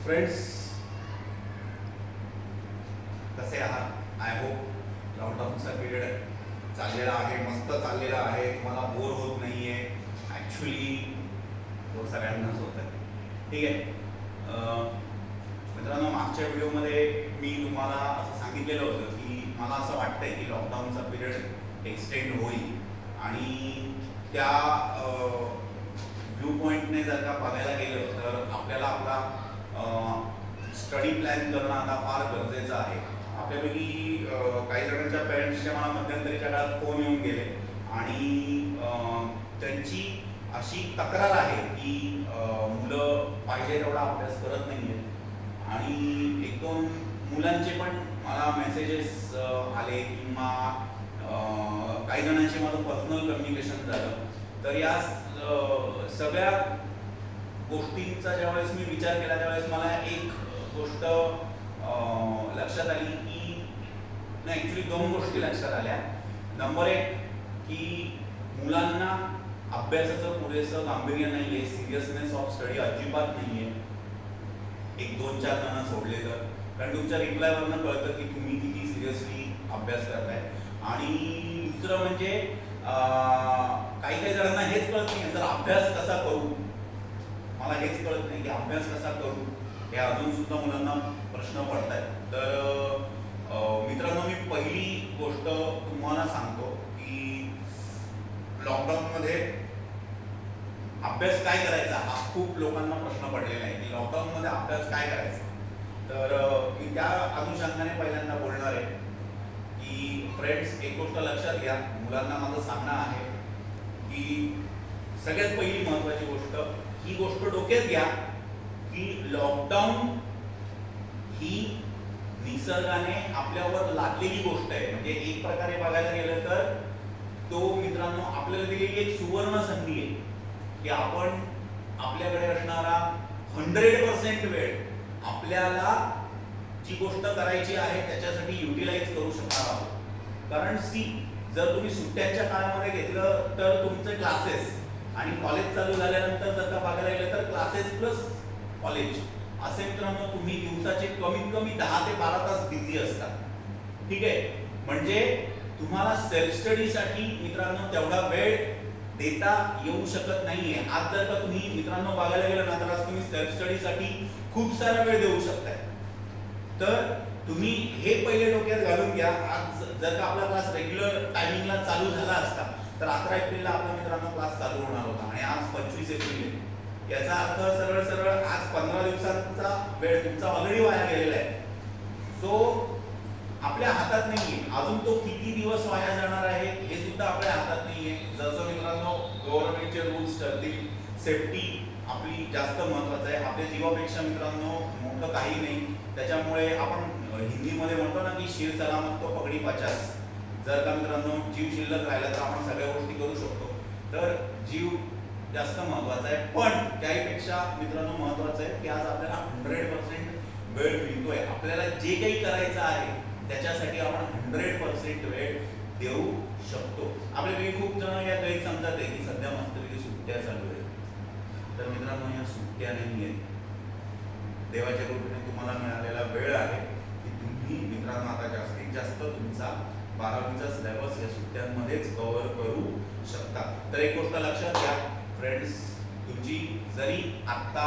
Friends, कसे आहात? I hope लॉकडाऊनचा पिरियड चाललेला आहे, मस्त चाललेला आहे, तुम्हाला बोर होत नाही आहे. ॲक्च्युली बोर सगळ्यांनाच होत आहे. ठीक आहे. मित्रांनो, मागच्या व्हिडिओमध्ये मी तुम्हाला असं सांगितलेलं होतं की मला असं वाटतंय की लॉकडाऊनचा पिरियड एक्सटेंड होईल आणि त्या व्ह्यू पॉईंटने जर का बघायला गेलं तर आपल्याला आपला स्टडी प्लॅन करणं आता फार गरजेचं आहे. आपल्यापैकी काही जणांच्या पेरेंट्सच्या मला मध्यंतरीच्या काळात फोन येऊन गेले आणि त्यांची अशी तक्रार आहे की मुलं पाहिजे तेवढा अभ्यास करत नाही आहेत आणि एक दोन मुलांचे पण मला मेसेजेस आले किंवा काही जणांशी माझं पर्सनल कम्युनिकेशन झालं. तर या सगळ्या गोष्टींचा ज्यावेळेस मी विचार केला त्यावेळेस मला एक गोष्ट लक्षात आली की नाही, ॲक्च्युली दोन गोष्टी लक्षात आल्या. नंबर एक की मुलांना अभ्यासाचं पुरेसं गांभीर्य नाही आहे, सिरियसनेस ऑफ स्टडी अजिबात नाही आहे, एक दोन चार जण सोडले तर. कारण तुमच्या रिप्लायवरनं कळतं की तुम्ही किती सिरियसली अभ्यास करताय. आणि दुसरं म्हणजे काही काही जणांना हेच कळत नाही तर अभ्यास कसा करू, मला हेच कळत नाही की अभ्यास कसा करू, हे अजून सुद्धा मुलांना प्रश्न पडत आहेत. तर मित्रांनो, मी पहिली गोष्ट तुम्हाला सांगतो की लॉकडाऊनमध्ये अभ्यास काय करायचा हा खूप लोकांना प्रश्न पडलेला आहे की लॉकडाऊनमध्ये अभ्यास काय करायचा. तर मी त्या अनुषंगाने पहिल्यांदा बोलणार आहे की फ्रेंड्स, एक गोष्ट लक्षात घ्या, मुलांना माझं सांगणं आहे की सगळ्यात पहिली महत्त्वाची गोष्ट, ही गोष्ट डोक्यात घ्या की लॉकडाऊन ही निसर्गाने आपल्यावर लादलेली गोष्ट आहे. म्हणजे एक प्रकारे बघायला गेलं तर तो मित्रांनो आपल्याला दिलेली एक सुवर्ण संधी आहे की आपण आपल्याकडे असणारा 100% वेळ आपल्याला जी गोष्ट करायची आहे त्याच्यासाठी युटिलाइज करू शकणार आहोत. कारण जर तुम्ही सुट्ट्यांच्या काळामध्ये घेतलं तर तुमचे क्लासेस आणि कॉलेज चालू झाल्यानंतर जर का बघायला गेलं तर क्लासेस प्लस कॉलेज असे मित्रांनो तुम्ही दिवसाचे कमीत कमी 10 ते 12 तास बिझी असतात. ठीक आहे. म्हणजे तुम्हाला सेल्फ स्टडीसाठी मित्रांनो तेवढा वेळ देता येऊ शकत नाहीये. आज जर का तुम्ही मित्रांनो बघायला गेलं ना तर आज तुम्ही सेल्फ स्टडीसाठी खूप सारा वेळ देऊ शकताय. तर तुम्ही हे पहिले डोक्यात घालून घ्या. आज जर का आपला क्लास रेग्युलर टायमिंगला चालू झाला असता तर 11 एप्रिलला आपला मित्रांनो क्लास चालू होणार होता आणि आज 25 एप्रिल आहे. याचा अर्थ सरळ सरळ आज 15 दिवसांचा वेळ तुमचा ऑलरेडी वाया गेलेला आहे. सो आपल्या हातात नाहीये अजून तो किती दिवस वाया जाणार आहे हे सुद्धा आपल्या हातात नाहीये. जसं मित्रांनो गव्हर्नमेंटचे रूल्स ठरतील, सेफ्टी आपली जास्त महत्वाचं आहे. आपल्या जीवापेक्षा मित्रांनो मोठं काही नाही. त्याच्यामुळे आपण हिंदीमध्ये म्हणतो ना की शिर सलामत तो पगडी 50. जर का मित्रांनो जीव शिल्लक राहिला तर आपण सगळ्या गोष्टी करू शकतो. तर जीव जास्त महत्वाचा आहे. पण त्याहीपेक्षा मित्रांनो महत्वाचं आहे की आज आपल्याला 100% वेळ मिळतोय. आपल्याला जे काही करायचं आहे त्याच्यासाठी आपण 100% वेळ देऊ शकतो. आपल्यापैकी खूप जण या गैर समजत आहे की सध्या मस्तपैकी सुट्ट्या चालू आहेत. तर मित्रांनो, या सुट्ट्या नाही आहेत. देवाच्या कृपेने तुम्हाला मिळालेला वेळ आहे की तुम्ही मित्रांनो आता जास्तीत जास्त तुमचा 12वीचा सिलेबस या सुट्ट्यांमध्येच कव्हर करू शकता. तर एक गोष्ट लक्षात घ्या फ्रेंड्स, तुमची जरी आत्ता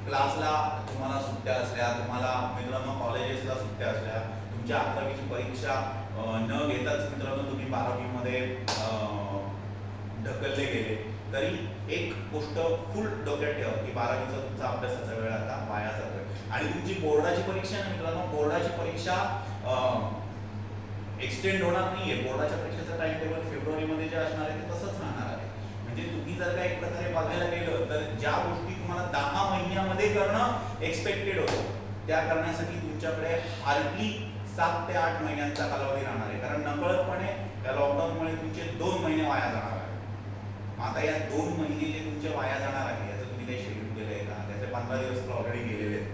क्लासला तुम्हाला सुट्ट्या असल्या, तुम्हाला मित्रांनो कॉलेजेसला सुट्ट्या असल्या, तुमच्या 11वीची परीक्षा न घेताच मित्रांनो तुम्ही 12वीमध्ये ढकलले गेले तरी एक गोष्ट फुल डोक्यात ठेवा की 12वीचा तुमचा अभ्यासाचा वेळ आता वाया जातोय. आणि तुमची बोर्डाची परीक्षा ना मित्रांनो, बोर्डाची परीक्षा एक्सटेंड होणार नाहीये. बोर्डाच्या परीक्षेचं टाइम टेबल फेब्रुवारीमध्ये जे असणार आहे ते तसंच राहणार आहे. म्हणजे तुम्ही जर का एक प्रकारे बघायला गेलं तर ज्या गोष्टी तुम्हाला 10 महिन्यामध्ये करणं एक्सपेक्टेड होतं त्या करण्यासाठी तुमच्याकडे हार्डली 7 ते 8 महिन्यांचा कालावधी राहणार आहे. कारण नकळतपणे या लॉकडाऊनमुळे तुमचे 2 महिने वाया जाणार आहे. आता या 2 महिने जे तुमचे वाया जाणार आहे याचं तुम्ही काही शेड्यूल केलं आहे का? त्याचे 15 दिवस तर ऑलरेडी गेलेले आहेत.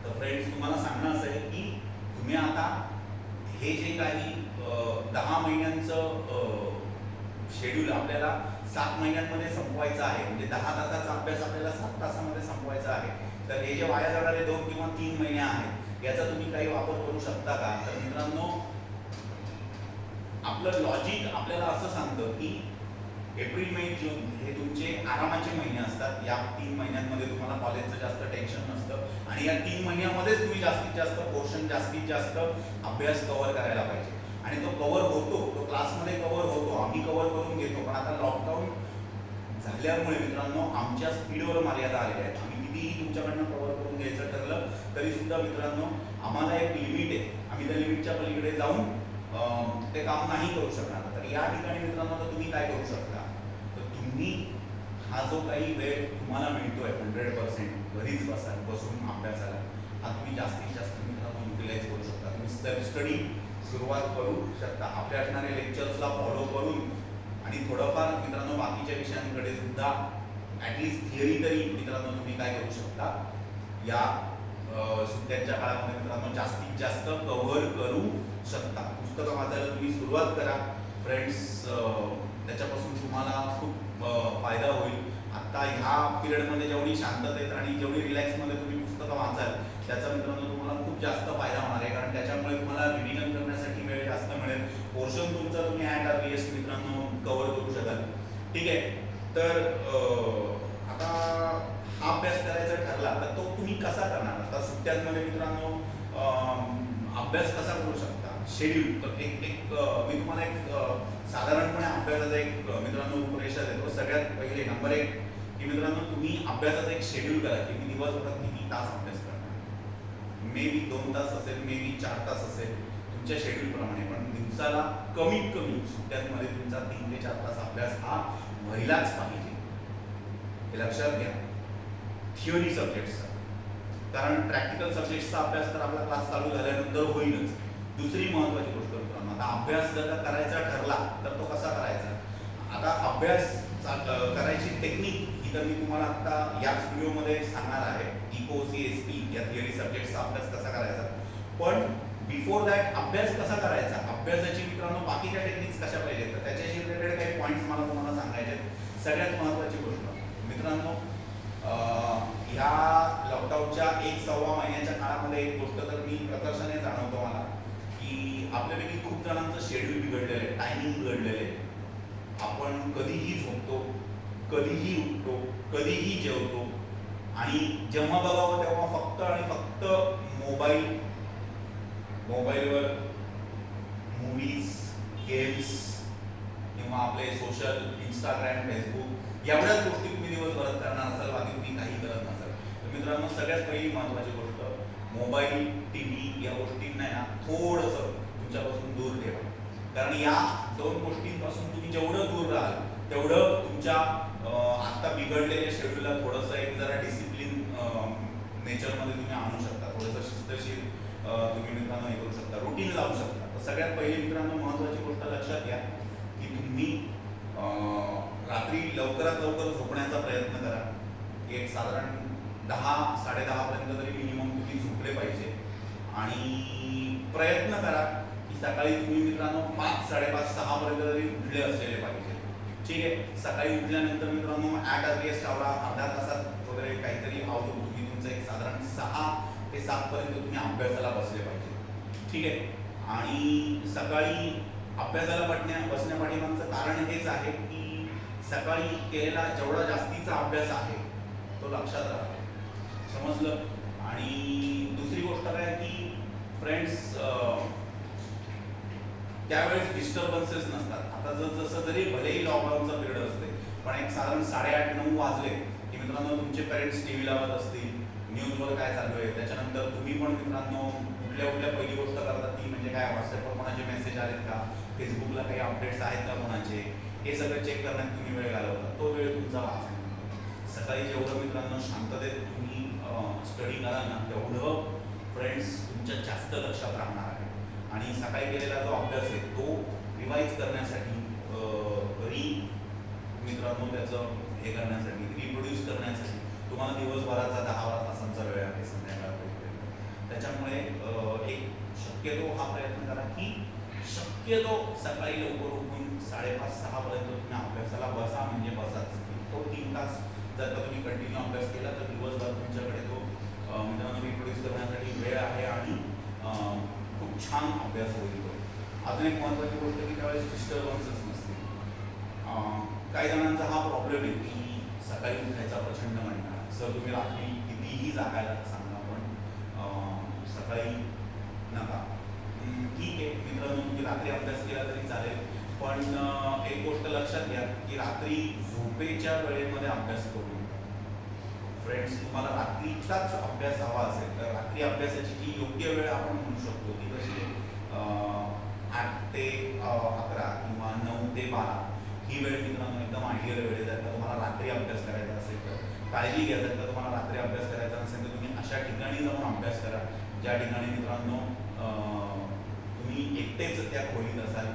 तर फ्रेंड्स, तुम्हाला सांगणं असं आहे की तुम्ही आता हे जे काही 10 महिन्यांचं शेड्यूल आपल्याला 7 महिन्यांमध्ये संपवायचं आहे. म्हणजे 10 तासाचा अभ्यास आपल्याला 7 तासामध्ये संपवायचा आहे. तर हे जे वाया जाणारे 2 किंवा 3 महिने आहेत याचा तुम्ही काही वापर करू शकता का? तर मित्रांनो, आपलं लॉजिक आपल्याला असं सांगतं की एप्रिल, मे, जून हे तुमचे आरामाचे महिने असतात. या 3 महिन्यांमध्ये तुम्हाला कॉलेजचं जास्त टेन्शन नसतं आणि या 3 महिन्यामध्येच तुम्ही जास्तीत जास्त पोर्शन, जास्तीत जास्त अभ्यास कव्हर करायला पाहिजे. आणि तो कव्हर होतो, तो क्लासमध्ये कव्हर होतो, आम्ही कव्हर करून घेतो. पण आता लॉकडाऊन झाल्यामुळे मित्रांनो आमच्या स्पीडवर मर्यादा आलेल्या आहेत. आम्ही कितीही तुमच्याकडनं कव्हर करून घ्यायचं ठरलं तरी सुद्धा मित्रांनो आम्हाला एक लिमिट आहे. आम्ही त्या लिमिटच्या पलीकडे जाऊन ते काम नाही करू शकणार. तर या ठिकाणी मित्रांनो आता तुम्ही काय करू शकता, तर तुम्ही हा जो काही वेळ तुम्हाला मिळतोय 100% घरीच बसून अभ्यासाला, हा तुम्ही जास्तीत जास्त मित्रांनो युटिलाइज करू शकता. तुम्ही सेल्फ स्टडी सुरुवात करू शकता. आपल्या असणाऱ्या लेक्चर्सला फॉलो करून आणि थोडंफार मित्रांनो बाकीच्या विषयांकडे सुद्धा ॲटलिस्ट थिअरी तरी मित्रांनो तुम्ही काय करू शकता, या सुट्ट्यांच्या काळामध्ये मित्रांनो जास्तीत जास्त कव्हर करू शकता. पुस्तकं वाचायला तुम्ही सुरुवात करा फ्रेंड्स, त्याच्यापासून तुम्हाला खूप फायदा होईल. आत्ता ह्या पिरियडमध्ये जेवढी शांततेत आणि जेवढी रिलॅक्समध्ये तुम्ही पुस्तकं वाचाल त्याचा मित्रांनो तुम्हाला खूप जास्त फायदा होणार आहे. कारण त्याच्यामुळे तुम्हाला रिव्हिजन करण्यासाठी वेळ जास्त मिळेल. पोर्शन तुमचा तुम्ही ॲट अर्लिएस्ट मित्रांनो कव्हर करू शकाल. ठीक आहे, तर आता हा अभ्यास करायचा ठरला तर तो तुम्ही कसा करणार? आता सुट्ट्यांमध्ये मित्रांनो अभ्यास कसा करू शकता? शेड्यूल. तर एक मी तुम्हाला एक साधारणपणे अभ्यासाचा एक मित्रांनो रूपरेषा देतो. सगळ्यात पहिले नंबर 1 की मित्रांनो तुम्ही अभ्यासाचा एक शेड्यूल करा की मी दिवसभरात किती तास अभ्यास करणार. मे बी 2 तास असेल, मे बी 4 तास असेल, तुमच्या शेड्यूलप्रमाणे. पण दिवसाला कमीत कमी सुट्ट्यांमध्ये तुमचा 3 ते 4 तास अभ्यास हा व्हायलाच पाहिजे. हे लक्षात घ्या. थिअरी सब्जेक्ट्सचा, कारण प्रॅक्टिकल सब्जेक्ट्सचा अभ्यास तर आपला क्लास चालू झाल्यानंतर होईलच. दुसरी महत्त्वाची गोष्ट मित्रांनो, आता अभ्यास जर का करायचा ठरला तर तो कसा करायचा? आता अभ्यास करायची टेक्निक ही तर मी तुम्हाला आता याच व्हिडिओमध्ये सांगणार आहे. ECOCSP या थिअरी सब्जेक्टचा अभ्यास कसा करायचा. पण बिफोर दॅट अभ्यास कसा करायचा, अभ्यासाची मित्रांनो बाकीच्या टेक्निक्स कशा पाहिजेत, तर त्याच्याशी रिलेटेड काही पॉईंट्स मला तुम्हाला सांगायचे आहेत. सगळ्यात महत्त्वाची गोष्ट मित्रांनो, ह्या लॉकडाऊनच्या 1-1.25 महिन्याच्या काळामध्ये एक गोष्ट तर मी प्रकर्षाने जाणवतो मला की आपल्यापैकी खूप जणांचं शेड्यूल बिघडलेलं आहे, टायमिंग बिघडलेलं आहे. आपण कधीही झोपतो, कधीही उठतो, कधीही जेवतो आणि जेव्हा बघावं तेव्हा फक्त आणि फक्त मोबाईलवर मूवीज, गेम्स किंवा आपले सोशल इंस्टाग्राम, फेसबुक एवढ्याच गोष्टी तुम्ही दिवसभरात करणार असाल, बाकी तुम्ही काही करत नसाल. तर मित्रांनो सगळ्यात पहिली महत्त्वाची गोष्ट, मोबाईल, TV या गोष्टींना ना थोडंसं तुमच्यापासून दूर ठेवा. कारण या 2 गोष्टींपासून तुम्ही जेवढं दूर राहाल तेवढं तुमच्या आत्ता बिघडलेल्या शेड्यूलला थोडंसं एक जरा डिसिप्लिन नेचरमध्ये तुम्ही आणू शकता. थोडंसं शिस्तशीर तुम्ही मित्रांनो हे करू शकता, रुटीन लावू शकता. तर सगळ्यात पहिली मित्रांनो महत्त्वाची गोष्ट लक्षात घ्या की तुम्ही रात्री लवकरात लवकर झोपण्याचा प्रयत्न करा. एक साधारण 10-10:30 पर्यंत तरी मिनिमम तुम्ही झोपले पाहिजे. आणि प्रयत्न करा की सकाळी तुम्ही मित्रांनो 5-5:30-6 पर्यंत तरी उठले असलेले पाहिजे. ठीक आहे, सकाळी उठल्यानंतर मित्रांनो ॲट अर्लिएस्ट अर्ध्या तासात वगैरे काहीतरी आवडून तुम्ही तुमचं एक साधारण 6 ते 7 पर्यंत तुम्ही अभ्यासाला बसले पाहिजे. ठीक आहे, आणि सकाळी अभ्यासाला बसण्यापाठीमागचं कारण हेच आहे की सकाळी केलेला जेवढा जास्तीचा अभ्यास आहे तो लक्षात राहतो. समजलं? आणि दुसरी गोष्ट काय की फ्रेंड्स, त्यावेळेस डिस्टर्बन्सेस नसतात. आता जसं जरी भलेही लॉकडाऊनचा पिरियड असते, पण एक साधारण 8:30-9 वाजले की मित्रांनो तुमचे पेरेंट्स TV लावत असतील, न्यूजवर काय चालू आहे, त्याच्यानंतर तुम्ही पण मित्रांनो उठल्या पहिली गोष्ट करतात ती म्हणजे काय, व्हॉट्सअपवर कोणाचे मेसेज आलेत का, फेसबुकला काही अपडेट्स आहेत का कोणाचे, हे सगळं चेक करण्यात तुम्ही वेळ घालवता. तो वेळ तुमचा वाचतो. सकाळी जेवढं मित्रांनो शांततेत तुम्ही स्टडी कराल ना तेवढं फ्रेंड्स तुमच्या जास्त लक्षात राहणार आहे. आणि सकाळी केलेला जो अभ्यास आहे तो रिवाईज करण्यासाठी मित्रांनो त्याचं हे करण्यासाठी, रिप्रोड्यूस करण्यासाठी तुम्हाला दिवसभराचा 10-12 तासांचा वेळ आहे संध्याकाळपर्यंत. त्याच्यामुळे एक शक्यतो हा प्रयत्न करा की शक्यतो सकाळी लवकर उठून 5:30-6 पर्यंत तुम्ही अभ्यासाला बसा, म्हणजे बसाच. तो 3 तास जर का तुम्ही कंटिन्यू अभ्यास केला तर दिवसभर तुमच्याकडे तो अजून एक महत्त्वाची गोष्ट की त्यावेळेस डिस्टर्बन्सच नसते. काही जणांचा हा प्रॉब्लेम आहे की सकाळी उठायचा प्रचंड कंटाळा. सर तुम्ही रात्री कितीही जागायला सांगा पण सकाळी नका. ठीक आहे मित्रांनो, तुम्ही रात्री अभ्यास केला तरी चालेल, पण एक गोष्ट लक्षात घ्या की रात्री झोपेच्या वेळेमध्ये अभ्यास करू नका. फ्रेंड्स, तुम्हाला रात्रीचाच अभ्यास हवा असेल तर रात्री अभ्यासाची जी योग्य वेळ आपण म्हणू शकतो ती कशी 8 ते 11 किंवा 9 ते 12 ही वेळ मित्रांनो एकदम आयडियल वेळ आहे. जर का तुम्हाला रात्री अभ्यास करायचा असेल तर काळजी घ्या. जर का तुम्हाला रात्री अभ्यास करायचा नसेल तर तुम्ही अशा ठिकाणी जाऊन अभ्यास करा ज्या ठिकाणी मित्रांनो तुम्ही एकटेच त्या खोलीत असाल,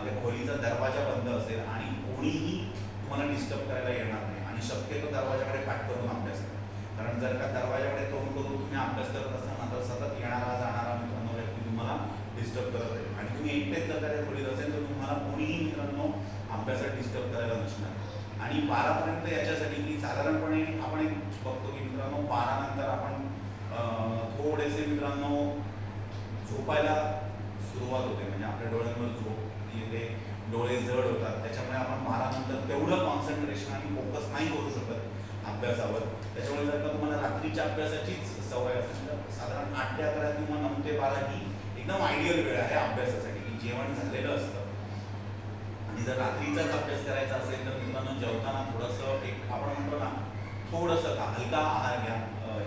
त्या खोलीचा दरवाजा बंद असेल आणि कोणीही तुम्हाला डिस्टर्ब करायला येणार नाही. आणि शक्यतो दरवाजाकडे पाठ करून अभ्यास करा, कारण जर का दरवाजाकडे तोंड करून तुम्ही अभ्यास करत असाल तर सतत येणारा जाणारा मित्रांनो व्यक्ती तुम्हाला डिस्टर्ब करत आहे. आणि तुम्ही एकटेच जर का त्या खोलीत असेल तर तुम्हाला कोणीही मित्रांनो अभ्यासात डिस्टर्ब करायला नसणार. आणि 12पर्यंत याच्यासाठी की साधारणपणे आपण एक बघतो की मित्रांनो 12 नंतर आपण थोडेसे मित्रांनो झोपायला सुरुवात होते, म्हणजे आपल्या डोळ्यांवर झोप येते, डोळे जड होतात. त्याच्यामुळे आपण 12 नंतर तेवढं कॉन्सन्ट्रेशन आणि फोकस नाही करू शकत अभ्यासावर. त्याच्यामुळे जर का तुम्हाला रात्रीच्या अभ्यासाचीच सवय असेल तर साधारण 8 ते 11 किंवा 9 ते 12 ही एकदम आयडियल वेळ आहे अभ्यासासाठी, की जेवण झालेलं असतं. आणि जर रात्रीचाच अभ्यास करायचा असेल तर मित्रांनो जेवताना थोडंसं एक आपण म्हणतो ना थोडंसं हलका आहार घ्या.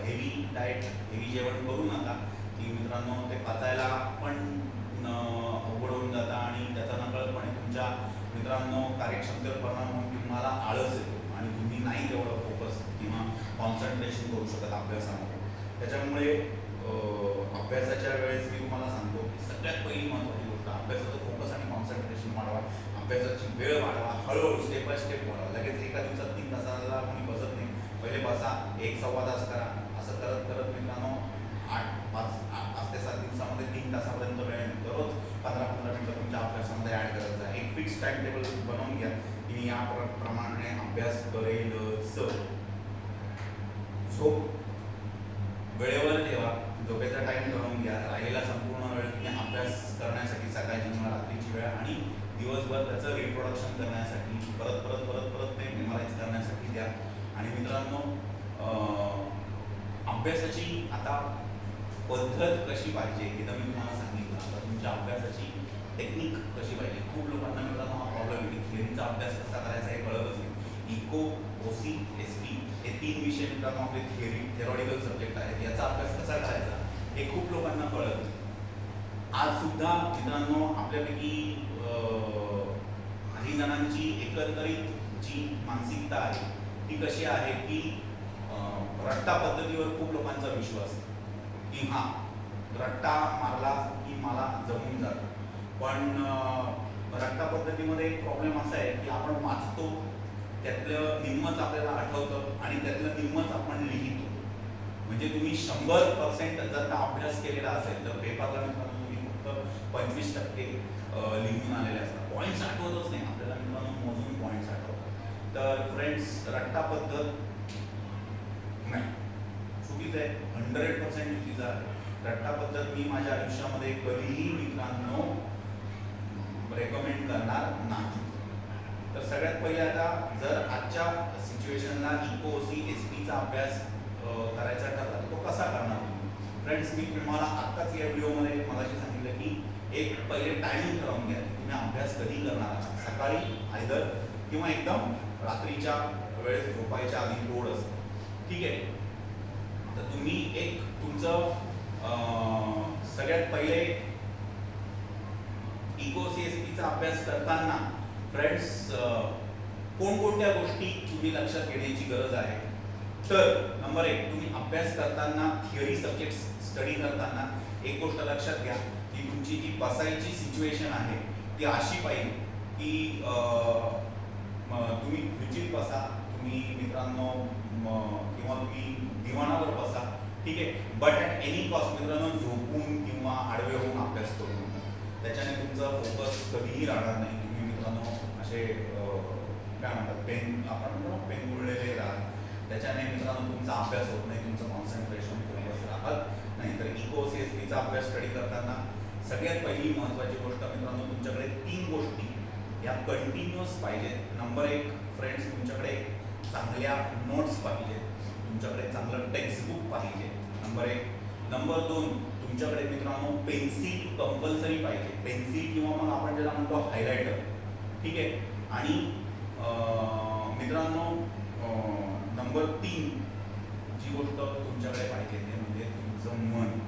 हेवी डाएट, हेवी जेवण करू नका की मित्रांनो ते पचायला पण अवघड होऊन जातं आणि त्याचा नकळतपणे तुमच्या मित्रांनो कार्यक्षमतेवर परिणाम होऊन तुम्हाला आळस येतो आणि तुम्ही नाही तेवढं फोकस किंवा कॉन्सन्ट्रेशन करू शकत अभ्यासामध्ये. त्याच्यामुळे अभ्यासाच्या वेळेस मी तुम्हाला सांगतो की सगळ्यात पहिली महत्त्वाची गोष्ट अभ्यासाचं फोकस आणि कॉन्सन्ट्रेशन वाढवा. अभ्यासाची वेळ वाढवा, हळूहळू स्टेप बाय स्टेप वाढवा. लगेच एका दिवसात 3 तासाला कोणी बसत नाही. पहिले बसा, 1-1.25 तास करा. असं करत करत मित्रांनो 5 ते 7 दिवसामध्ये 3 तासापर्यंत वेळ मिळतो. रोज 15-15 मिनिटं तुमच्या अभ्यासामध्ये ॲड करत जा. एक फिक्स टाइम टेबल बनवून घ्या की मी या प्रमाणे अभ्यास करेलच. झोप वेळेवर ठेवा, झोपेचा टाइम ठरवून घ्या. राहिलेला संपूर्ण वेळ तुम्ही अभ्यास करण्यासाठी सकाळची किंवा रात्रीची वेळ आणि दिवसभर त्याचं रिप्रोडक्शन करण्यासाठी परत परत परत परत ते मेमराईज करण्यासाठी द्या. आणि मित्रांनो अभ्यासाची आता पद्धत कशी पाहिजे हे तर मी तुम्हाला सांगितलं. आता तुमच्या अभ्यासाची टेक्निक कशी पाहिजे. खूप लोकांना मित्रांनो हा प्रॉब्लेम आहे की थिअरीचा अभ्यास कसा करायचा हे कळतच नाही. इको, ओसी, एसपी हे 3 विषय मित्रांनो आपले थेरॉटिकल सब्जेक्ट आहेत. याचा अभ्यास कसा करायचा हे खूप लोकांना कळत नाही. आज सुद्धा मित्रांनो आपल्यापैकी काही जणांची एकंदरीत जी मानसिकता आहे ती कशी आहे की रट्टा पद्धतीवर खूप लोकांचा विश्वास आहे की हां रट्टा मारला की मला जमून जातं. पण रट्टा पद्धतीमध्ये एक प्रॉब्लेम असा आहे की आपण वाचतो, त्यातलं निम्मच आपल्याला आठवतं आणि त्यातलं निम्मच आपण लिहितो. म्हणजे तुम्ही 100% जर का अभ्यास केलेला असेल तर पेपरला मित्रांनो तुम्ही फक्त 25% लिहून आलेले असतात. पॉईंट्स आठवतच नाही आपल्याला मित्रांनो, मोजून पॉईंट्स आठवतात. तर फ्रेंड्स रट्टा पद्धत नाही, चुकीचं आहे, 100% चुकीचं आहे. रट्टा पद्धत मी माझ्या आयुष्यामध्ये कधीही मित्रांनो रेकमेंड करणार नाही. तर सगळ्यात पहिले आता जर आजच्या सिच्युएशनला इको-ओसी एसपीचा अभ्यास करायचा ठरला तर तो कसा करणार तुम्ही. फ्रेंड्स, मी तुम्हाला आत्ताच या व्हिडिओमध्ये मगाशी सांगितलं की एक पहिले टायमिंग ठरवून घ्या की तुम्ही अभ्यास कधी करणार आहात. सकाळी आयदर किंवा एकदम रात्रीच्या वेळेस झोपायच्या आधी थोडंसं, ठीक आहे. तर तुम्ही एक तुमचं सगळ्यात पहिले इको-ओसी-एसपीचा अभ्यास करताना फ्रेंड्स कोणकोणत्या गोष्टी तुम्ही लक्षात घेण्याची गरज आहे. तर नंबर 1, तुम्ही अभ्यास करताना थिअरी सब्जेक्ट स्टडी करताना एक गोष्ट लक्षात घ्या की तुमची जी बसायची सिच्युएशन आहे ती अशी पाहिजे की तुम्ही खुर्चीत बसा, तुम्ही मित्रांनो किंवा तुम्ही दिवाणावर बसा, ठीक आहे. बट ॲट एनी कॉस्ट मित्रांनो झोपून किंवा आडवे होऊन अभ्यास करू नका. त्याच्याने तुमचा फोकस कधीही राहणार नाही. तुम्ही मित्रांनो असे काय म्हणतात पेन, आपण म्हणतो ना पेन गुळलेले राहत. त्याच्याने मित्रांनो तुमचा अभ्यास होत नाही, तुमचं कॉन्सन्ट्रेशन फोकस राहत नाही. तर इको-ओसी-एसपीचा अभ्यास स्टडी करताना सगळ्यात पहिली महत्त्वाची गोष्ट मित्रांनो, तुमच्याकडे 3 गोष्टी या कंटिन्युअस पाहिजेत. नंबर 1 फ्रेंड्स, तुमच्याकडे चांगल्या नोट्स पाहिजेत, तुमच्याकडे चांगलं टेक्स्टबुक पाहिजे. नंबर 1. नंबर 2, तुमच्याकडे मित्रांनो पेन्सिल कंपल्सरी पाहिजे. पेन्सिल किंवा मग आपण ज्याला म्हणतो हायलायटर, ठीक आहे. आणि मित्रांनो नंबर 3 जी गोष्ट तुमच्याकडे पाहिजे ते म्हणजे तुमचं मन.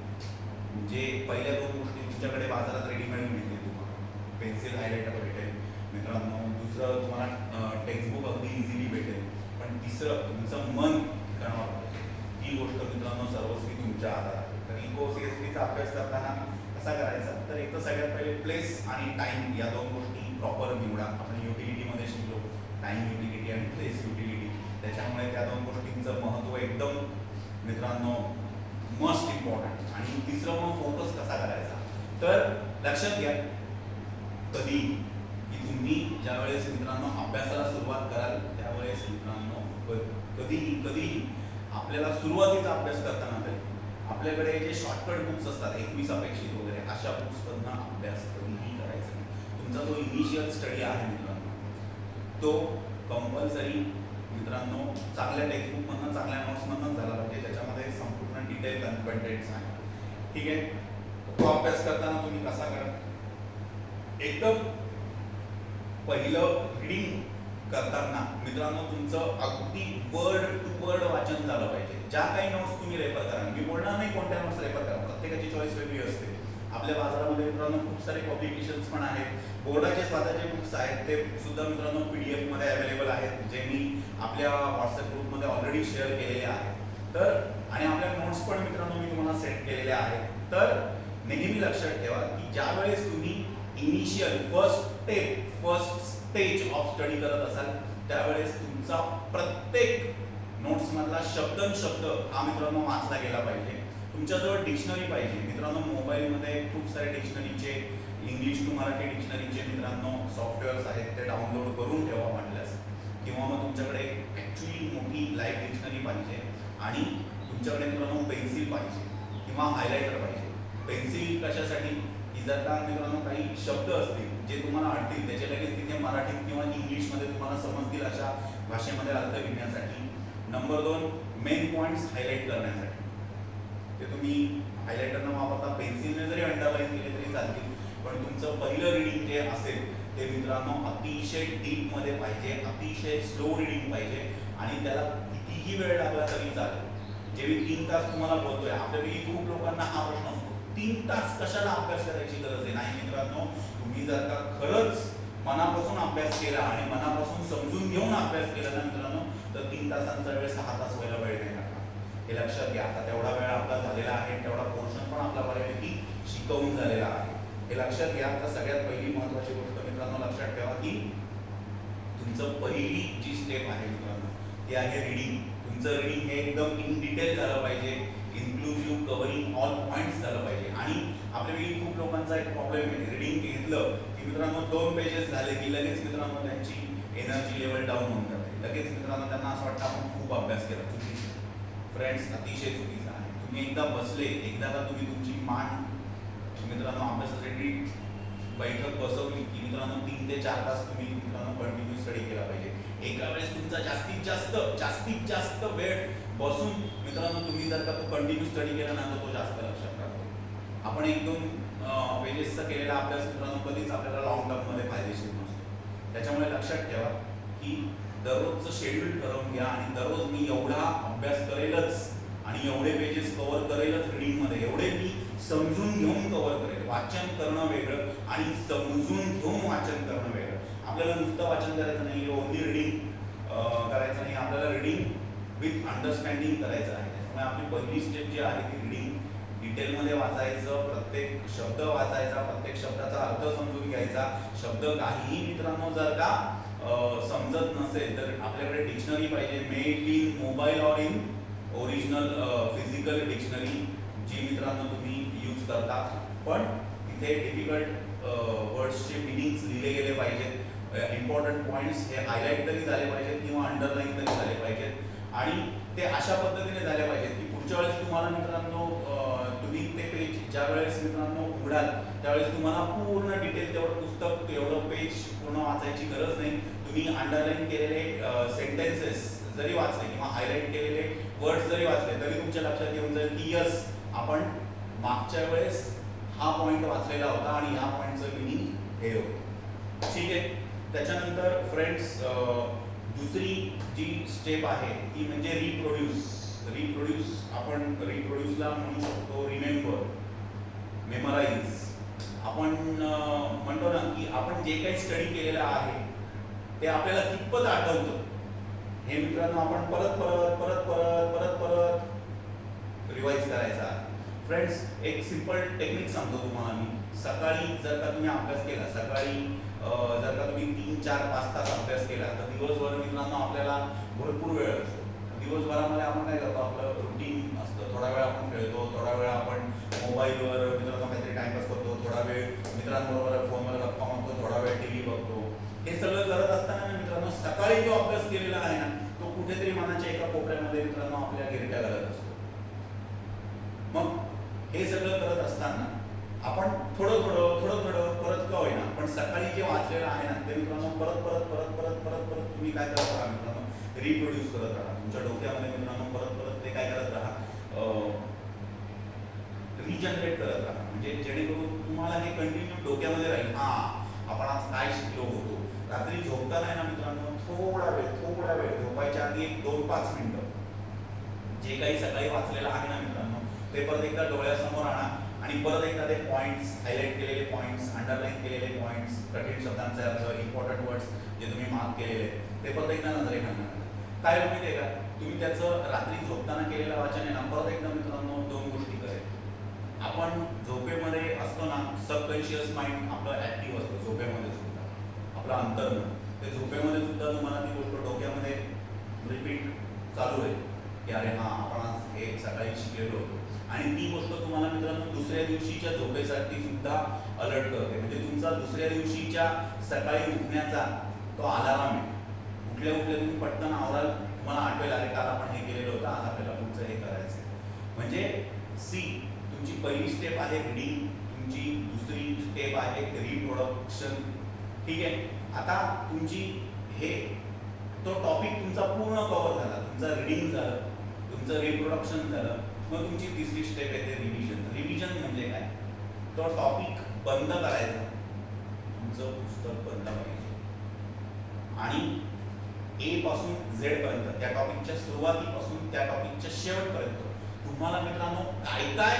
जे पहिल्या 2 गोष्टी तुमच्याकडे बाजारात रेडीमेड मिळतील, तुम्हाला पेन्सिल हायलायटर भेटेल मित्रांनो. दुसरं तुम्हाला टेक्स्टबुक अगदी इझिली भेटेल. पण तिसरं तुमचं मन ठिकाणावर पाहिजे. ही गोष्ट मित्रांनो सर्वस्वी तुमच्या हातात आहे. तर इको CSPचा अभ्यास करताना कसा करायचा, तर एक तर सगळ्यात पहिले प्लेस आणि टाईम या 2 गोष्टी प्रॉपर निवडा. आपण युटिलिटीमध्ये शिकलो टाईम युटिलिटी आणि प्लेस युटिलिटी. त्याच्यामुळे त्या 2 गोष्टींचं महत्त्व एकदम मित्रांनो मस्ट इम्पॉर्टंट. आणि तिसरं मग फोकस कसा करायचा, तर लक्षात घ्या कधी की तुम्ही ज्यावेळेस मित्रांनो अभ्यासाला सुरुवात कराल त्यावेळेस मित्रांनो कधीही आपल्याला सुरुवातीचा अभ्यास करताना तरी आपल्याकडे जे शॉर्टकट बुक्स असतात 21 अपेक्षित वगैरे अशा बुक्समधनं अभ्यास कधीही करायचा नाही. तुमचा जो इनिशियल स्टडी आहे मित्रांनो तो कंपल्सरी मित्रांनो चांगल्या टेक्स्टबुकमधनं चांगल्या नोट्समधनं झाला पाहिजे, ज्याच्यामध्ये संपूर्ण डिटेल कंटेंट्स आहे, ठीक आहे. तो अभ्यास करताना तुम्ही कसा करा, एकदम पहिलं रीडिंग करताना मित्रांनो तुमचं अगदी वर्ड टू वर्ड वाचन झालं पाहिजे. ज्या काही नोट्स तुम्ही रेफर करा, मी बोलणार नाही कोणत्या नोट्स रेफर करा, प्रत्येकाची चॉईस वेगळी असते. आपल्या बाजारामध्ये मित्रांनो खूप सारे पब्लिकेशन्स पण आहेत, बोर्डाचे स्वतःचे बुक्स आहेत, ते सुद्धा मित्रांनो PDF मध्ये अवेलेबल आहेत, जे मी आपल्या व्हॉट्सअप ग्रुपमध्ये ऑलरेडी शेअर केलेले आहेत. तर आणि आपल्या नोट्स पण मित्रांनो मी तुम्हाला सेट केलेल्या आहेत. तर नेहमी लक्षात ठेवा की ज्या वेळेस तुम्ही initial first stage of study करत असाल त्यावेळेस तुमचा प्रत्येक नोट्स मधला शब्द हा मित्रांनो वाचला गेला पाहिजे. तुमच्याजवळ डिक्शनरी पाहिजे मित्रांनो. मोबाईलमध्ये खूप सारे डिक्शनरीचे इंग्लिश टू मराठी डिक्शनरीचे मित्रांनो सॉफ्टवेअर्स आहेत, ते डाउनलोड करून ठेवा वाटल्यास. किंवा मग तुमच्याकडे ॲक्च्युली मोठी लाईव्ह डिक्शनरी पाहिजे आणि तुमच्याकडे मित्रांनो पेन्सिल पाहिजे किंवा हायलायटर पाहिजे. पेन्सिल कशासाठी की जर का मित्रांनो काही शब्द असतील जे तुम्हाला अडतील त्याचे लगेच तिथे मराठीत किंवा इंग्लिशमध्ये तुम्हाला समजतील अशा भाषेमध्ये अर्थ लिहिण्यासाठी. नंबर 2 मेन पॉईंट्स हायलाईट करण्यासाठी. ते तुम्ही हायलायटर न वापरता पेन्सिलने जरी अंडरलाईन केले तरी चालतील, पण तुमचं पहिलं रीडिंग जे असेल ते मित्रांनो अतिशय डीपमध्ये पाहिजे, अतिशय स्लो रीडिंग पाहिजे आणि त्याला कितीही वेळ लागला तरी चालेल. जे मी 3 तास तुम्हाला बोलतोय, आपल्यापैकी खूप लोकांना हा प्रश्न असतो 3 तास कशाला अभ्यास करायची गरज आहे. नाही मित्रांनो, तुम्ही जर का खरंच मनापासून अभ्यास केला आणि मनापासून समजून घेऊन अभ्यास केला ना मित्रांनो, तर 3 तासांचा वेळ 6 तास व्हायला वेळ नाही लागणार. हे लक्षात घ्या. आता तेवढा वेळ आपला झालेला आहे, तेवढा पोर्शन पण आपला बऱ्यापैकी शिकवून झालेला आहे, हे लक्षात घ्या. तर सगळ्यात पहिली महत्त्वाची गोष्ट मित्रांनो लक्षात ठेवा की तुमचं पहिली जी स्टेप आहे मित्रांनो ती आहे रीडिंग. तुमचं रीडिंग हे एकदम इन डिटेल झालं पाहिजे, इन्क्लुझिव्ह कव्हरिंग ऑल पॉईंट्स झालं पाहिजे. आणि आपल्यापैकी खूप लोकांचा एक प्रॉब्लेम आहे, रीडिंग घेतलं की मित्रांनो 2 पेजेस झाले की लगेच मित्रांनो त्यांची एनर्जी लेवल डाऊन होऊन जाते. लगेच मित्रांनो त्यांना असं वाटतं आपण खूप अभ्यास केला. चुकीचं फ्रेंड्स, अतिशय चुकीचं आहे. तुम्ही एकदा बसले, एकदा का तुम्ही तुमची मान मित्रांनो अभ्यासासाठी बैठक बसवली की मित्रांनो 3 ते 4 तास तुम्ही मित्रांनो कंटिन्यू स्टडी केला पाहिजे. एका वेळेस तुमचा जास्तीत जास्त वेळ बसून मित्रांनो तुम्ही जर का तो कंटिन्यू स्टडी केला ना तर तो जास्त लक्षात राहतो. आपण 1-2 पेजेसचा केलेला अभ्यास मित्रांनो कधीच आपल्याला लॉंग टर्ममध्ये फायदेशीर नसतो. त्याच्यामुळे लक्षात ठेवा की दररोजचं शेड्यूल ठरवून घ्या आणि दररोज मी एवढा अभ्यास करेलच आणि एवढे पेजेस कव्हर करेलच रीडिंगमध्ये, एवढे मी समजून घेऊन कव्हर करेल. वाचन करणं वेगळं आणि समजून घेऊन वाचन करणं वेगळं. आपल्याला नुसतं वाचन करायचं नाही, ओनली रीडिंग करायचं नाही, आपल्याला रीडिंग विथ अंडरस्टँडिंग करायचं आहे. त्यामुळे आपली पहिली स्टेप जी आहे ती रीडिंग डिटेलमध्ये वाचायचं, प्रत्येक शब्द वाचायचा, प्रत्येक शब्दाचा अर्थ समजून घ्यायचा. शब्द काहीही मित्रांनो जर का समजत नसेल तर आपल्याकडे डिक्शनरी पाहिजे, made in mobile or in original physical dictionary जी मित्रांनो तुम्ही यूज करता. पण तिथे डिफिकल्ट वर्ड्सचे मिनिंग्स लिहिले गेले पाहिजेत. इम्पॉर्टंट पॉईंट्स हे हायलाईट तरी झाले पाहिजेत किंवा अंडरलाईन तरी झाले पाहिजेत आणि ते अशा पद्धतीने झाले पाहिजेत की पुढच्या वेळेस तुम्हाला मित्रांनो तुम्ही ते पेज ज्या वेळेस मित्रांनो उघडाल त्या त्यावेळेस तुम्हाला पूर्ण डिटेल तेवढं पुस्तक तेवढं पेज पूर्ण वाचायची गरज नाही. तुम्ही अंडरलाईन केलेले सेंटेन्सेस जरी वाचले किंवा हायलाईट केलेले वर्ड्स जरी वाचले तरी तुमच्या लक्षात येऊन जाईल की यस, आपण मागच्या वेळेस हा पॉईंट वाचलेला होता आणि ह्या पॉईंटचं मिनिंग हे होतं. ठीक आहे. त्याच्यानंतर फ्रेंड्स दुसरी जी स्टेप आहे ती म्हणजे रिप्रोड्यूस. आपण रिप्रोड्यूसला म्हणू शकतो रिमेंबर, मेमराईज. आपण म्हणतो ना की आपण जे काही स्टडी केलेलं आहे ते आपल्याला कितपत आठवतं हे मित्रांनो आपण परत परत परत परत परत परत रिवाईज करायचा. फ्रेंड्स, एक सिंपल टेक्निक सांगतो तुम्हाला मी. सकाळी जर का तुम्ही अभ्यास केला, सकाळी जर का तुम्ही 3, 4, 5 तास अभ्यास केला तर दिवसभर मित्रांनो आपल्याला भरपूर वेळ असतो. दिवसभरामध्ये आपण काय करतो, आपलं रुटीन असतं. थोडा वेळ आपण खेळतो, थोडा वेळ आपण मोबाईलवर मित्रांनो काहीतरी टाइमपास करतो, थोडा वेळ मित्रांबरोबर फोनवर गप्पा मारतो, थोडा वेळ टीव्ही बघतो. हे सगळं करत असताना मित्रांनो सकाळी जो अभ्यास केलेला आहे ना तो कुठेतरी मनाच्या एका कोपऱ्यामध्ये मित्रांनो आपल्या गिरट्या घालत असतो. मग हे सगळं करत असताना आपण थोडं परत का होईना पण सकाळी जे वाचलेलं आहे ना ते मित्रांनो परत परत परत परत परत परत तुम्ही काय करत राहा मित्रांनो, रिप्रोड्यूस करत राहा तुमच्या डोक्यामध्ये मित्रांनो. परत परत ते काय करत राहा, रिजनरेट करत राहा. म्हणजे जेणेकरून तुम्हाला हे कंटिन्यू डोक्यामध्ये राहील. हा, आपण आज काय शिकलो होतो. रात्री झोपताना आहे ना मित्रांनो थोडा वेळ झोपायच्या आधी 2-5 मिनिटं जे काही सकाळी वाचलेलं आहे ना मित्रांनो ते परत एकदा डोळ्यासमोर आणा आणि परत एकदा ते पॉईंट्स, हायलाईट केलेले पॉईंट्स, अंडरलाईन केलेले पॉईंट्स, कठीण शब्दांचे अर्थ, इम्पॉर्टंट वर्ड्स जे तुम्ही मार्क केलेले ते परत एकदा नजरेखालनं आणा. काय माहिती आहे का, तुम्ही त्याचं रात्री झोपताना केलेलं वाचन आहे ना परत एकदा मित्रांनो 2 गोष्टी करेल. आपण झोपेमध्ये असतो ना, सबकॉन्शियस माइंड आपलं ऍक्टिव्ह असतं झोपेमध्ये सुद्धा, आपलं अंतर्मन. ते झोपेमध्ये सुद्धा तुम्हाला ती गोष्ट डोक्यामध्ये रिपीट चालू आहे की अरे हां आपण आज हे सकाळी शिकलेलो होतो. आणि ती गोष्ट तुम्हाला मित्रांनो दुसऱ्या दिवशीच्या झोपेसाठी सुद्धा अलर्ट करते. म्हणजे तुमचा दुसऱ्या दिवशीच्या सकाळी उठण्याचा तो अलार्म आहे. उठल्या तुम्ही पटकन आवराल, तुम्हाला आठवेल अरे काल आपण हे केलेलं होतं, आज आपल्याला पुढचं हे करायचं आहे. म्हणजे सी, तुमची पहिली स्टेप आहे रीडिंग, तुमची दुसरी स्टेप आहे रिप्रोडक्शन. ठीक आहे. आता तुमची हे तो टॉपिक तुमचा पूर्ण कव्हर झाला, तुमचा रीडिंग झालं, तुमचं रिप्रोडक्शन झालं. मग तुमची तिसरी स्टेप आहे ते रिव्हिजन. रिव्हिजन म्हणजे काय, तो टॉपिक बंद करायचा, तुमचं पुस्तक बंद पाहिजे आणि ए पासून झेड पर्यंत त्या टॉपिकच्या सुरुवातीपासून त्या टॉपिकच्या शेवटपर्यंत तुम्हाला मित्रांनो काय काय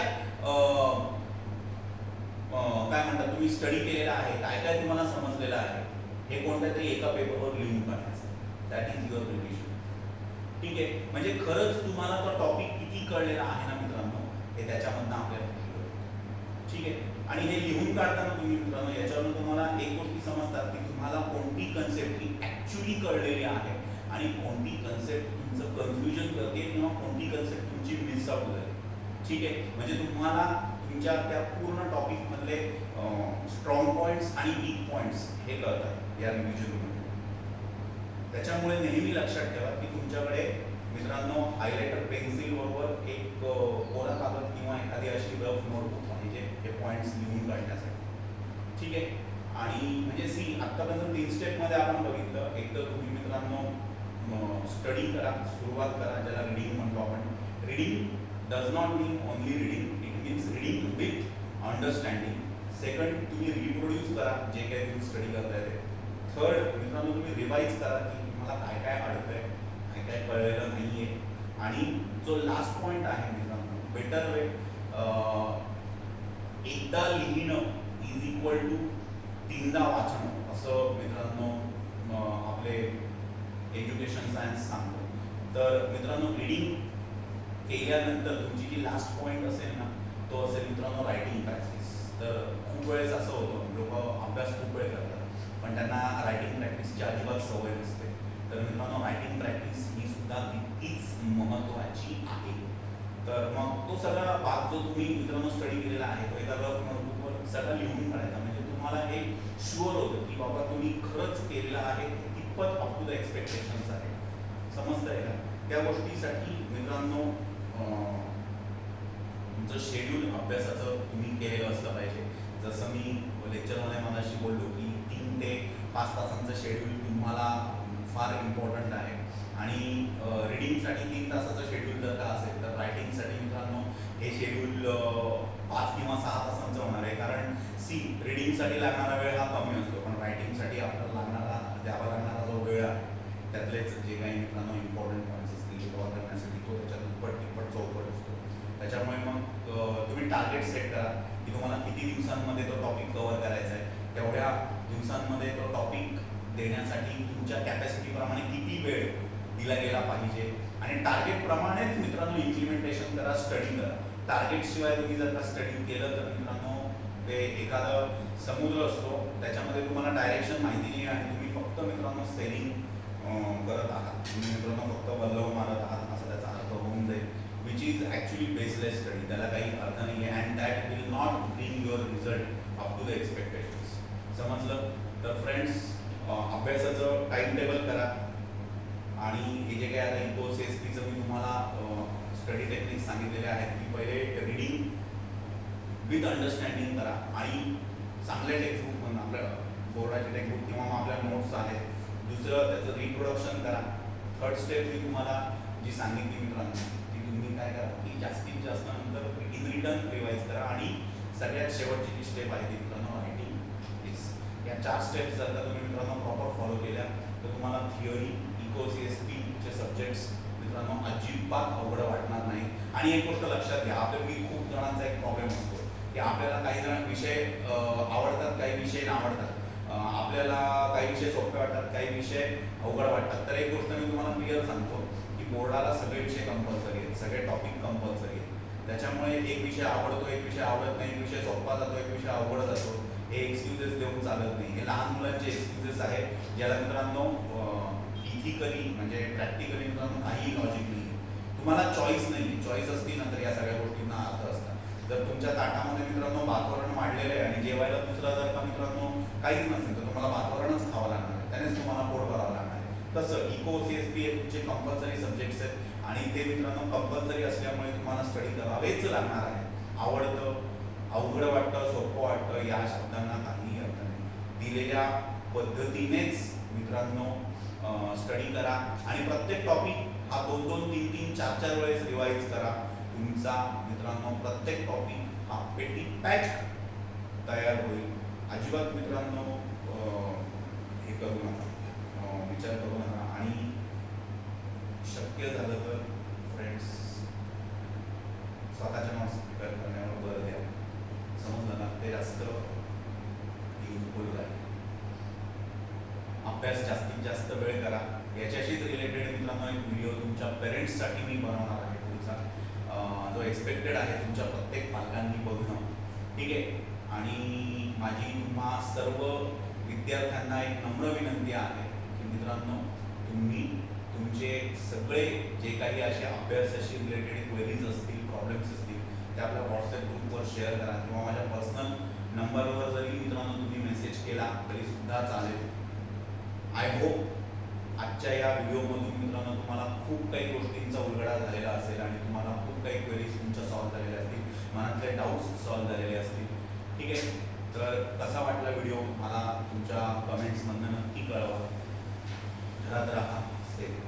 काय म्हणतात तुम्ही स्टडी केलेला आहे, काय काय तुम्हाला समजलेलं आहे हे कोणत्या तरी एका पेपरवर लिहून काढायचं. That is your revision. ठीक आहे. म्हणजे खरंच तुम्हाला तो टॉपिक किती कळलेला आहे ना मित्रांनो हे त्याच्यामधनं आपल्याला ठीक आहे. आणि हे लिहून काढताना तुम्ही मित्रांनो याच्यावरून तुम्हाला एक गोष्टी समजतात की तुम्हाला कोणती कन्सेप्ट ही ऍक्च्युली कळलेली आहे आणि कोणती कन्सेप्ट तुमचं कन्फ्युजन करते किंवा कोणती कन्सेप्ट तुमची मिस आउट झाली. ठीक आहे. म्हणजे तुम्हाला तुमच्या त्या पूर्ण टॉपिक मधले स्ट्रॉंग पॉइंट्स आणि वीक पॉइंट्स हे कळतात या रिव्हिजनमध्ये. त्याच्यामुळे नेहमी लक्षात ठेवा की तुमच्याकडे मित्रांनो हायलायटर पेन्सिल बरोबर एक कोरा कागद किंवा एखादी अशी रफ नोटबुक पाहिजे हे पॉइंट्स लिहून काढण्यासाठी. ठीक आहे. आणि म्हणजे सी आत्तापर्यंत 3 स्टेपमध्ये आपण बघितलं. एक तर तुम्ही मित्रांनो स्टडी करा, सुरुवात करा, ज्याला रीडिंग म्हणतो आपण. Reading does not mean only reading, it means reading with understanding. Second, तुम्ही रिप्रोड्यूस करा जे काही तुम्ही स्टडी करताय ते. थर्ड, मित्रांनो तुम्ही रिवाईज करा की तुम्हाला काय काय अडतंय, काय काय कळलेलं नाहीये. आणि जो लास्ट पॉइंट आहे मित्रांनो, बेटर वे, एकदा लिहिणं इज इक्वल टू 3दा वाचणं असं मित्रांनो आपले एज्युकेशन सायन्स सांगतो. तर मित्रांनो रीडिंग केल्यानंतर तुमची जी लास्ट पॉइंट असेल ना तो असेल मित्रांनो रायटिंग प्रॅक्टिस. तर खूप वेळेस असं होतं लोक अभ्यास खूप वेळ करतात पण त्यांना रायटिंग प्रॅक्टिसची अजिबात सवय नसते. तर मित्रांनो रायटिंग प्रॅक्टिस ही सुद्धा तितकीच महत्त्वाची आहे. तर मग तो सगळा भाग जो तुम्ही मित्रांनो स्टडी केलेला आहे तो एका रफ नोटबुकवर सगळं लिहून काढायचा. म्हणजे तुम्हाला हे शुअर होतं की बाबा तुम्ही खरंच केलेलं आहे कितपत अप टू द एक्सपेक्टेशन्स आहे. समजतंय का? त्या गोष्टीसाठी मित्रांनो तुमचं शेड्यूल अभ्यासाचं तुम्ही केलेलं असलं पाहिजे. जसं मी लेक्चरमध्ये मगाशी बोललो की 3 ते 5 तासांचं शेड्यूल तुम्हाला फार इम्पॉर्टंट आहे आणि रिडिंगसाठी 3 तासाचं शेड्यूल जर का असेल तर रायटिंगसाठी मित्रांनो हे शेड्यूल 5 किंवा 6 तासांचं होणार आहे. कारण रिडिंगसाठी लागणारा वेळ हा कमी असतो, पण रायटिंगसाठी आपल्याला द्यावा लागणारा जो वेळ आहे त्यातलेच जे काही मित्रांनो इम्पॉर्टंट पॉईंट्स असतील कव्हर करण्यासाठी तो त्याच्या दुप्पट तिप्पट चौपट असतो. त्याच्यामुळे मग तुम्ही टार्गेट सेट करा की तुम्हाला किती दिवसांमध्ये तो टॉपिक कव्हर करायचा आहे. तेवढ्या दिवसांमध्ये तो टॉपिक देण्यासाठी तुमच्या कॅपॅसिटीप्रमाणे किती वेळ दिला गेला पाहिजे आणि टार्गेटप्रमाणेच मित्रांनो इम्प्लिमेंटेशन करा, स्टडी करा. टार्गेटशिवाय तुम्ही जर का स्टडी केलं तर मित्रांनो ते एखादं समुद्र असतो त्याच्यामध्ये तुम्हाला डायरेक्शन माहिती नाही आणि तुम्ही फक्त मित्रांनो सेलिंग करत आहात, तुम्ही मित्रांनो फक्त बल्लव मारत आहात असा त्याचा अर्थ होऊन जाईल, which is actually baseless study. त्याला काही अर्थ नाही आहे and that will not bring your result up to the expectations. समजलं? तर फ्रेंड्स अभ्यासाचं टाईम टेबल करा आणि हे जे काही आता इको CSPचं मी तुम्हाला स्टडी टेक्निक्स सांगितलेले आहेत की पहिले रिडिंग विथ अंडरस्टँडिंग करा आणि चांगले टेक्स्टबुक म्हणून आपल्या बोर्डाचे टेक्स्टबुक किंवा मग आपल्या नोट्स आहेत. दुसरं त्याचं रिप्रोडक्शन करा. थर्ड स्टेप मी तुम्हाला जी सांगितली मित्रांनो ती तुम्ही काय करा की जास्तीत जास्त नंतर इन रिटर्न रिवाईज करा आणि सगळ्यात शेवटची जी स्टेप आहे ती मित्रांनो रायटिंग. या 4 स्टेप्स जर का तुम्ही मित्रांनो प्रॉपर फॉलो केल्या तर तुम्हाला थिअरी इको CSPचे सब्जेक्ट्स मित्रांनो अजिबात अवघड वाटणार नाही. आणि एक गोष्ट लक्षात घ्या, आपल्यापैकी खूप जणांचा एक प्रॉब्लेम असतो की आपल्याला काही जण विषय आवडतात, काही विषय नावडतात. आपल्याला काही विषय सोपे वाटतात, काही विषय अवघड वाटतात. तर एक गोष्ट मी तुम्हाला क्लिअर सांगतो की बोर्डाला सगळे विषय कंपल्सरी आहेत, सगळे टॉपिक कंपल्सरी आहेत. त्याच्यामुळे एक विषय आवडतो, एक विषय आवडत नाही, एक विषय सोपा जातो, एक विषय अवघड जातो, हे एक्सक्युजेस देऊन चालत नाही. हे लहान मुलांचे एक्सक्युजेस आहेत ज्याला मित्रांनो इथिकली म्हणजे प्रॅक्टिकली मित्रांनो काहीही लॉजिक नाही. तुम्हाला चॉईस नाही, चॉईस असती ना तर या सगळ्या गोष्टींना अर्थ असतात. जर तुमच्या ताटामध्ये मित्रांनो भातवरण वाढलेलं आहे आणि जेवायला दुसरा जर का मित्रांनो काहीच नसेल तर तुम्हाला भातवरणच खावं लागणार आहे, त्यानेच तुम्हाला पोट भरावं लागणार आहे. तसं इको CSP हे तुमचे कंपल्सरी सब्जेक्ट्स आहेत आणि ते मित्रांनो कंपल्सरी असल्यामुळे तुम्हाला स्टडी करावेच लागणार आहे. आवडतं, अवघड वाटतं, सोपं वाटतं या शब्दांना काहीही अर्थ नाही. दिलेल्या पद्धतीनेच मित्रांनो स्टडी करा आणि प्रत्येक टॉपिक हा 2-2, 3-3, 4-4 वेळेस रिवाईज करा. तुमचा मित्रांनो प्रत्येक टॉपिक हा पेटी पॅक तयार होईल. अजिबात मित्रांनो हे करू नका, विचार करू नका आणि शक्य झालं तर फ्रेंड्स स्वतःच्या नोट्स प्रिपेअर करण्यावर भर द्या. समजलं ना? ते जास्त युजफुल राहील. अभ्यास जास्तीत जास्त वेळ करा. याच्याशीच रिलेटेड मित्रांनो एक व्हिडिओ तुमच्या पेरेंट्ससाठी मी बनवणार आहे पुढचा, जो एक्सपेक्टेड आहे तुमच्या प्रत्येक पालकांनी बघणं. ठीक आहे? आणि माझी तुम्हा सर्व विद्यार्थ्यांना एक नम्र विनंती आहे की मित्रांनो तुम्ही तुमचे सगळे जे काही असे अभ्यासाशी रिलेटेड क्वेरीज असतील, प्रॉब्लेम्स असतील ते आपल्या व्हॉट्सअप ग्रुपवर शेअर करा किंवा माझ्या पर्सनल नंबरवर जरी मित्रांनो तुम्ही मेसेज केला तरी सुद्धा चालेल. आय होप आजच्या या व्हिडिओमधून मित्रांनो तुम्हाला खूप काही गोष्टींचा उलगडा झालेला असेल आणि तुम्हाला खूप काही क्वेरीज तुमच्या सॉल्व्ह झालेल्या असतील, मनातले डाऊट्स सॉल्व्ह झालेले असतील. ठीक आहे? तर कसा वाटला व्हिडिओ मला तुमच्या कमेंट्समधनं नक्की कळवा. घरात राहा, सेफ.